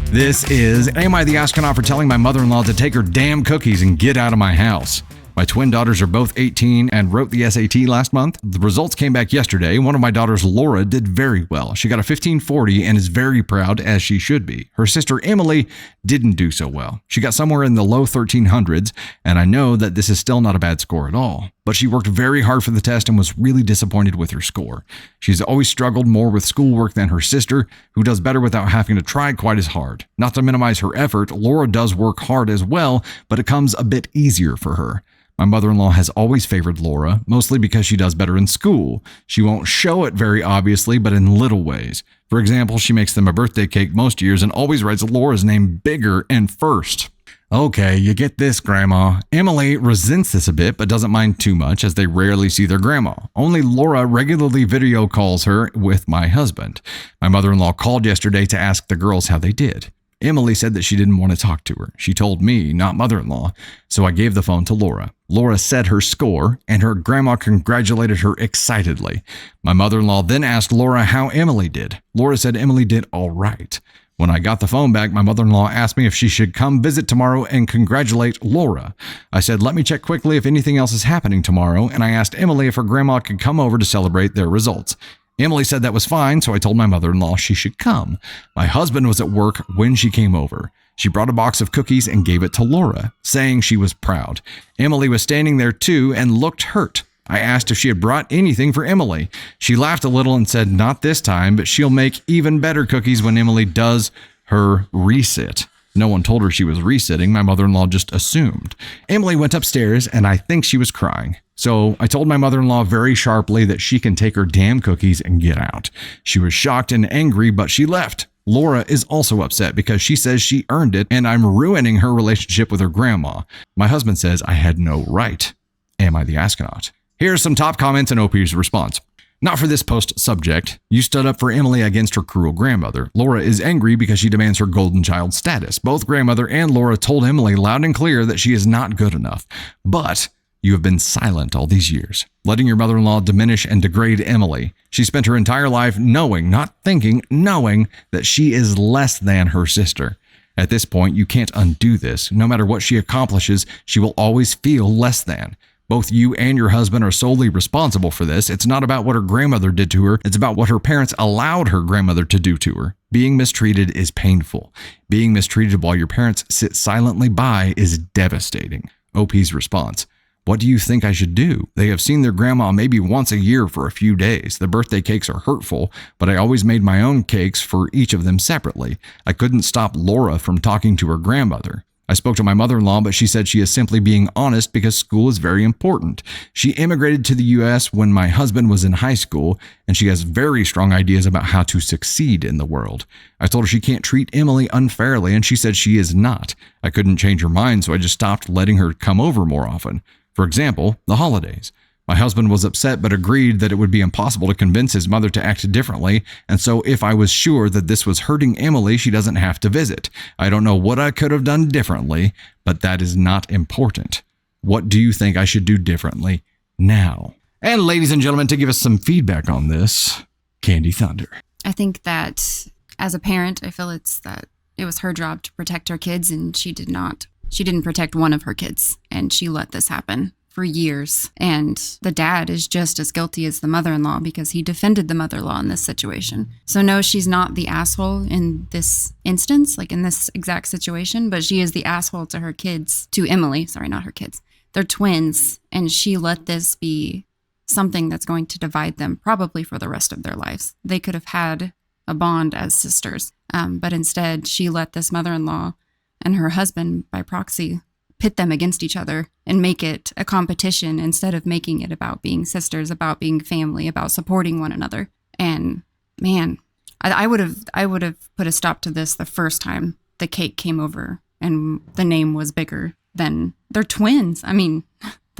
This is, am I the astronaut for telling my mother-in-law to take her damn cookies and get out of my house? My twin daughters are both 18 and wrote the SAT last month. The results came back yesterday. One of my daughters, Laura, did very well. She got a 1540 and is very proud, as she should be. Her sister, Emily, didn't do so well. She got somewhere in the low 1300s, and I know that this is still not a bad score at all. But she worked very hard for the test and was really disappointed with her score. She's always struggled more with schoolwork than her sister, who does better without having to try quite as hard. Not to minimize her effort, Laura does work hard as well, but it comes a bit easier for her. My mother-in-law has always favored Laura, mostly because she does better in school. She won't show it very obviously, but in little ways. For example, she makes them a birthday cake most years and always writes Laura's name bigger and first. Okay, you get this, Grandma. Emily resents this a bit, but doesn't mind too much, as they rarely see their grandma. Only Laura regularly video calls her with my husband. My mother-in-law called yesterday to ask the girls how they did. Emily said that she didn't want to talk to her. She told me, not mother-in-law, so I gave the phone to Laura. Laura said her score, and her grandma congratulated her excitedly. My mother-in-law then asked Laura how Emily did. Laura said Emily did all right. When I got the phone back, my mother-in-law asked me if she should come visit tomorrow and congratulate Laura. I said, let me check quickly if anything else is happening tomorrow, and I asked Emily if her grandma could come over to celebrate their results. Emily said that was fine, so I told my mother-in-law she should come. My husband was at work when she came over. She brought a box of cookies and gave it to Laura, saying she was proud. Emily was standing there too and looked hurt. I asked if she had brought anything for Emily. She laughed a little and said, not this time, but she'll make even better cookies when Emily does her resit. No one told her she was resitting. My mother-in-law just assumed. Emily went upstairs, and I think she was crying. So I told my mother-in-law very sharply that she can take her damn cookies and get out. She was shocked and angry, but she left. Laura is also upset because she says she earned it, and I'm ruining her relationship with her grandma. My husband says I had no right. Am I the astronaut? Here's some top comments and OP's response. Not for this post subject. You stood up for Emily against her cruel grandmother. Laura is angry because she demands her golden child status. Both grandmother and Laura told Emily loud and clear that she is not good enough. But you have been silent all these years, letting your mother-in-law diminish and degrade Emily. She spent her entire life knowing, not thinking, knowing that she is less than her sister. At this point, you can't undo this. No matter what she accomplishes, she will always feel less than. Both you and your husband are solely responsible for this. It's not about what her grandmother did to her. It's about what her parents allowed her grandmother to do to her. Being mistreated is painful. Being mistreated while your parents sit silently by is devastating. OP's response. What do you think I should do? They have seen their grandma maybe once a year for a few days. The birthday cakes are hurtful, but I always made my own cakes for each of them separately. I couldn't stop Laura from talking to her grandmother. I spoke to my mother-in-law, but she said she is simply being honest because school is very important. She immigrated to the U.S. when my husband was in high school, and she has very strong ideas about how to succeed in the world. I told her she can't treat Emily unfairly, and she said she is not. I couldn't change her mind, so I just stopped letting her come over more often. For example, the holidays. My husband was upset but agreed that it would be impossible to convince his mother to act differently, and so if I was sure that this was hurting Emily, she doesn't have to visit. I don't know what I could have done differently, but that is not important. What do you think I should do differently now? And ladies and gentlemen, to give us some feedback on this, Candy Thunder. I think that as a parent, I feel that it was her job to protect her kids, and she did not. She didn't protect one of her kids, and she let this happen for years. And the dad is just as guilty as the mother-in-law because he defended the mother-in-law in this situation. So no, she's not the asshole in this instance, like in this exact situation, but she is the asshole to her kids, to Emily. Sorry, not her kids. They're twins, and she let this be something that's going to divide them probably for the rest of their lives. They could have had a bond as sisters, but instead she let this mother-in-law and her husband by proxy pit them against each other and make it a competition instead of making it about being sisters, about being family, about supporting one another. And man, I would have put a stop to this the first time the cake came over and the name was bigger than they're twins. I mean,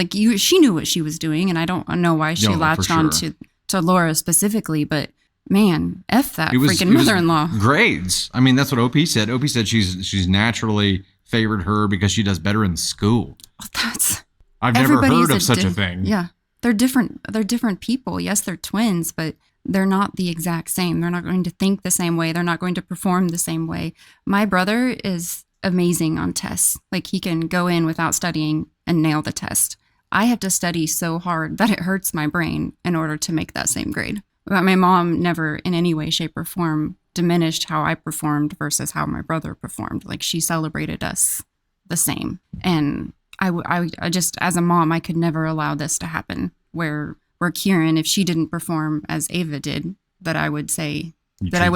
she knew what she was doing, and I don't know why she latched on to Laura specifically, but man, F that freaking mother-in-law. Grades. I mean, that's what OP said. OP said she's naturally favored her because she does better in school. I've never heard of such a thing. Yeah. They're different people. Yes, they're twins, but they're not the exact same. They're not going to think the same way. They're not going to perform the same way. My brother is amazing on tests. Like, he can go in without studying and nail the test. I have to study so hard that it hurts my brain in order to make that same grade. But my mom never in any way, shape, or form diminished how I performed versus how my brother performed. Like, she celebrated us the same. And I just, as a mom, I could never allow this to happen where Kieran, if she didn't perform as Ava did, that I would say that I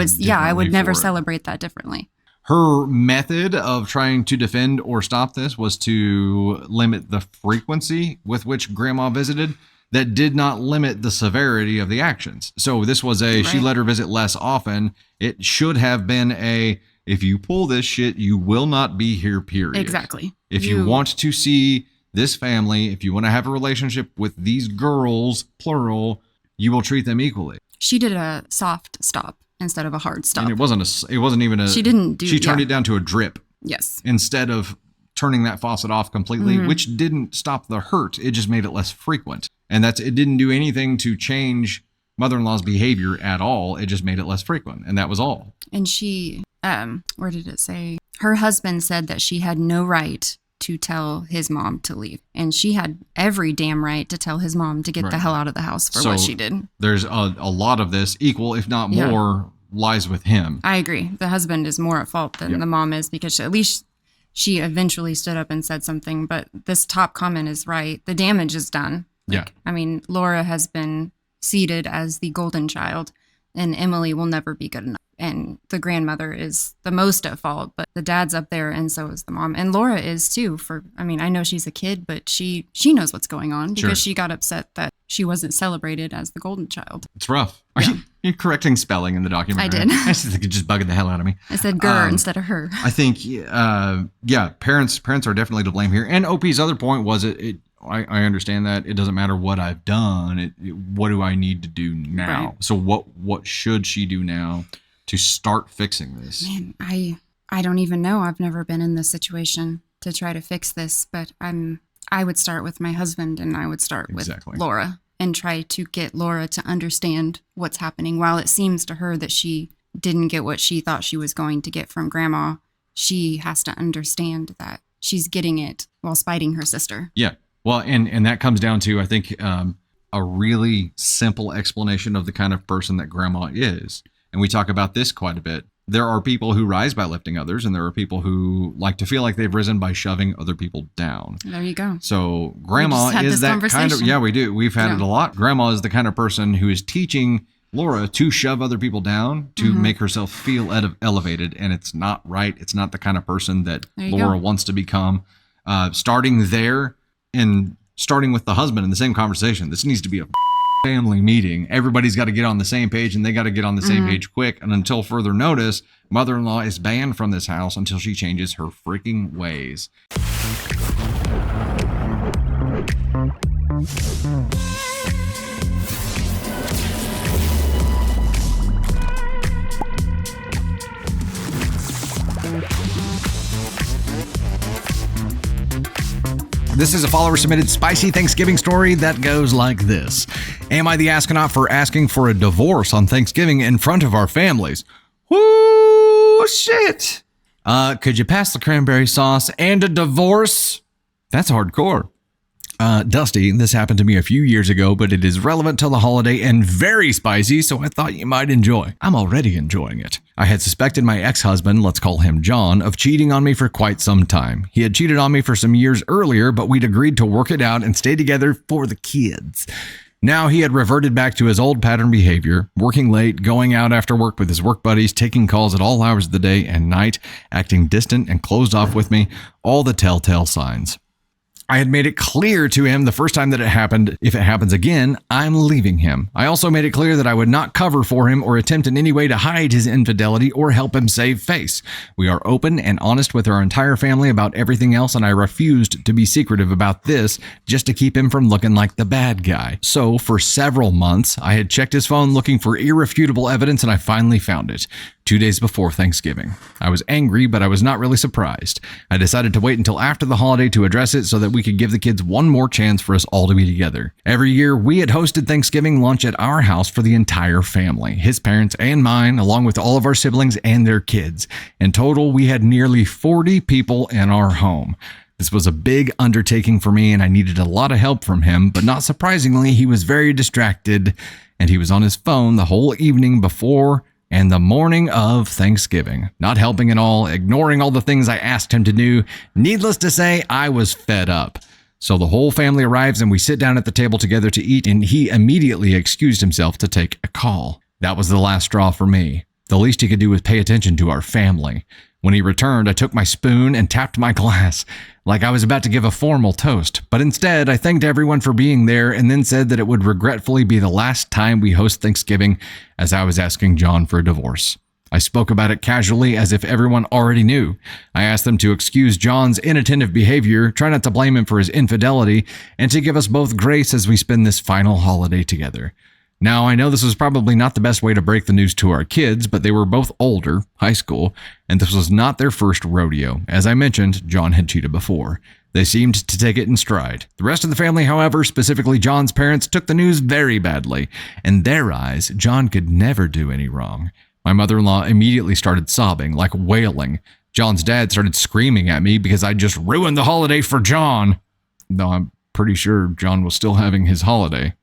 would never celebrate that differently. Her method of trying to defend or stop this was to limit the frequency with which Grandma visited. That did not limit the severity of the actions. So this was she let her visit less often. It should have been if you pull this shit, you will not be here, period. Exactly. If you want to see this family, if you want to have a relationship with these girls, plural, you will treat them equally. She did a soft stop instead of a hard stop. And it wasn't even a, she turned it down to a drip. Yes. Instead of turning that faucet off completely, which didn't stop the hurt. It just made it less frequent. And it didn't do anything to change mother-in-law's behavior at all. It just made it less frequent. And that was all. And she, where did it say? Her husband said that she had no right to tell his mom to leave. And she had every damn right to tell his mom to get the hell out of the house for what she did. There's a lot of this, equal, if not more, lies with him. I agree. The husband is more at fault than the mom is, because at least she eventually stood up and said something. But this top comment is right. The damage is done. I mean, Laura has been seated as the golden child, and Emily will never be good enough. And the grandmother is the most at fault, but the dad's up there, and so is the mom. And Laura is too. I know she's a kid, but she knows what's going on because she got upset that she wasn't celebrated as the golden child. It's rough. Are you correcting spelling in the document? I did. I just think it just bugged the hell out of me. I said "gur" instead of "her." I think, parents are definitely to blame here. And OP's other point was I understand that it doesn't matter what I've done. What do I need to do now? Right. So what should she do now to start fixing this? Man, I don't even know. I've never been in this situation to try to fix this, but I would start with my husband, and I would start with Laura and try to get Laura to understand what's happening. While it seems to her that she didn't get what she thought she was going to get from Grandma, she has to understand that she's getting it while spiting her sister. Yeah. Well, and that comes down to, I think, a really simple explanation of the kind of person that Grandma is. And we talk about this quite a bit. There are people who rise by lifting others, and there are people who like to feel like they've risen by shoving other people down. There you go. So Grandma is that kind of, we do. We've had it a lot. Grandma is the kind of person who is teaching Laura to shove other people down to make herself feel elevated. And it's not right. It's not the kind of person that Laura wants to become. Starting there and starting with the husband in the same conversation. This needs to be a family meeting. Everybody's got to get on the same page, and they got to get on the same page quick. And until further notice, mother-in-law is banned from this house until she changes her freaking ways. This is a follower-submitted spicy Thanksgiving story that goes like this. Am I the astronaut for asking for a divorce on Thanksgiving in front of our families? Whoo, shit. Could you pass the cranberry sauce and a divorce? That's hardcore. Dusty, this happened to me a few years ago, but it is relevant to the holiday and very spicy, so I thought you might enjoy. I'm already enjoying it. I had suspected my ex-husband, let's call him John, of cheating on me for quite some time. He had cheated on me for some years earlier, but we'd agreed to work it out and stay together for the kids. Now he had reverted back to his old pattern behavior, working late, going out after work with his work buddies, taking calls at all hours of the day and night, acting distant and closed off with me, all the telltale signs. I had made it clear to him the first time that it happened, if it happens again, I'm leaving him. I also made it clear that I would not cover for him or attempt in any way to hide his infidelity or help him save face. We are open and honest with our entire family about everything else, and I refused to be secretive about this just to keep him from looking like the bad guy. So for several months, I had checked his phone looking for irrefutable evidence, and I finally found it. 2 days before Thanksgiving. I was angry, but I was not really surprised. I decided to wait until after the holiday to address it so that we could give the kids one more chance for us all to be together. Every year, we had hosted Thanksgiving lunch at our house for the entire family, his parents and mine, along with all of our siblings and their kids. In total, we had nearly 40 people in our home. This was a big undertaking for me, and I needed a lot of help from him, but not surprisingly, he was very distracted, and he was on his phone the whole evening before and the morning of Thanksgiving, not helping at all, ignoring all the things I asked him to do. Needless to say, I was fed up. So the whole family arrives and we sit down at the table together to eat, and he immediately excused himself to take a call. That was the last straw for me. The least he could do was pay attention to our family. When he returned, I took my spoon and tapped my glass like I was about to give a formal toast. But instead, I thanked everyone for being there and then said that it would regretfully be the last time we host Thanksgiving, as I was asking John for a divorce. I spoke about it casually as if everyone already knew. I asked them to excuse John's inattentive behavior, try not to blame him for his infidelity, and to give us both grace as we spend this final holiday together. Now, I know this was probably not the best way to break the news to our kids, but they were both older, high school, and this was not their first rodeo. As I mentioned, John had cheated before. They seemed to take it in stride. The rest of the family, however, specifically John's parents, took the news very badly. In their eyes, John could never do any wrong. My mother-in-law immediately started sobbing, like wailing. John's dad started screaming at me because I just ruined the holiday for John. Though I'm pretty sure John was still having his holiday.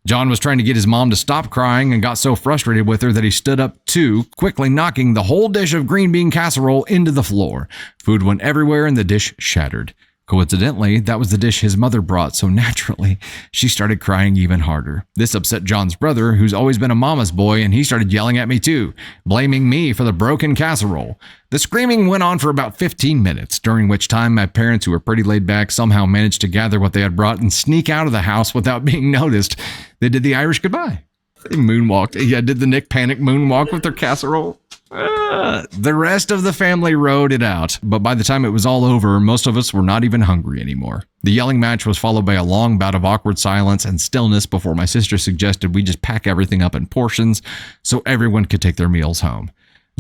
John was trying to get his mom to stop crying and got so frustrated with her that he stood up too, quickly knocking the whole dish of green bean casserole into the floor. Food went everywhere and the dish shattered. Coincidentally, that was the dish his mother brought, so naturally, she started crying even harder. This upset John's brother, who's always been a mama's boy, and he started yelling at me too, blaming me for the broken casserole. The screaming went on for about 15 minutes, during which time my parents, who were pretty laid back, somehow managed to gather what they had brought and sneak out of the house without being noticed. They did the Irish goodbye. They moonwalked. Yeah, did the Nick Panic moonwalk with their casserole. The rest of the family rode it out, but by the time it was all over, most of us were not even hungry anymore. The yelling match was followed by a long bout of awkward silence and stillness before my sister suggested we just pack everything up in portions so everyone could take their meals home.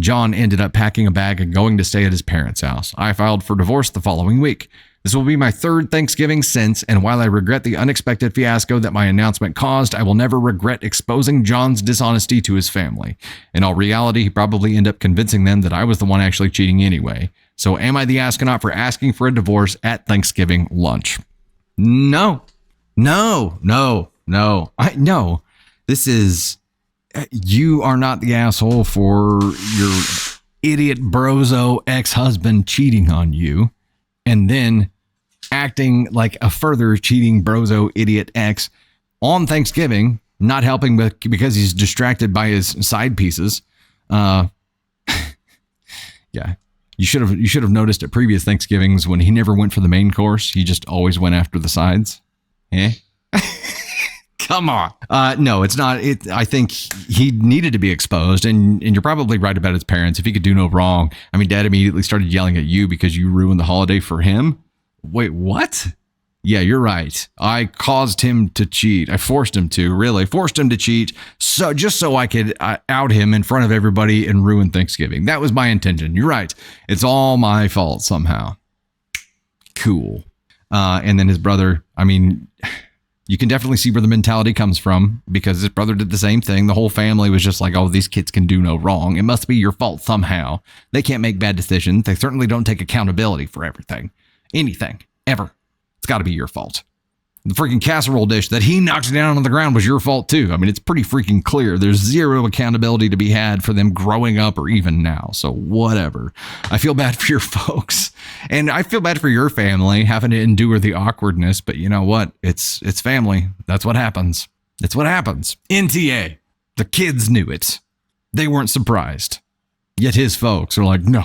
John ended up packing a bag and going to stay at his parents' house. I filed for divorce the following week. This will be my third Thanksgiving since, and while I regret the unexpected fiasco that my announcement caused, I will never regret exposing John's dishonesty to his family. In all reality, he probably ended up convincing them that I was the one actually cheating anyway. So am I the astronaut for asking for a divorce at Thanksgiving lunch? No. This is... You are not the asshole for your idiot brozo ex-husband cheating on you and then acting like a further cheating brozo idiot ex on Thanksgiving not helping because he's distracted by his side pieces. Yeah. You should have noticed at previous Thanksgivings when he never went for the main course, he just always went after the sides. Eh? Come on. No, it's not. I think he needed to be exposed, and you're probably right about his parents. If he could do no wrong. I mean, Dad immediately started yelling at you because you ruined the holiday for him. Wait, what? Yeah, you're right. I caused him to cheat. I forced him to cheat just so I could out him in front of everybody and ruin Thanksgiving. That was my intention. You're right. It's all my fault somehow. Cool. And then his brother, I mean, you can definitely see where the mentality comes from because his brother did the same thing. The whole family was just like, oh, these kids can do no wrong. It must be your fault somehow. They can't make bad decisions. They certainly don't take accountability for everything. Anything. Ever. It's got to be your fault. The freaking casserole dish that he knocked down on the ground was your fault too. I mean, it's pretty freaking clear. There's zero accountability to be had for them growing up or even now. So whatever. I feel bad for your folks. And I feel bad for your family having to endure the awkwardness. But you know what? It's family. That's what happens. It's what happens. NTA. The kids knew it. They weren't surprised. Yet his folks are like, no.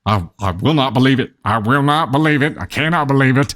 I will not believe it. I will not believe it. I cannot believe it.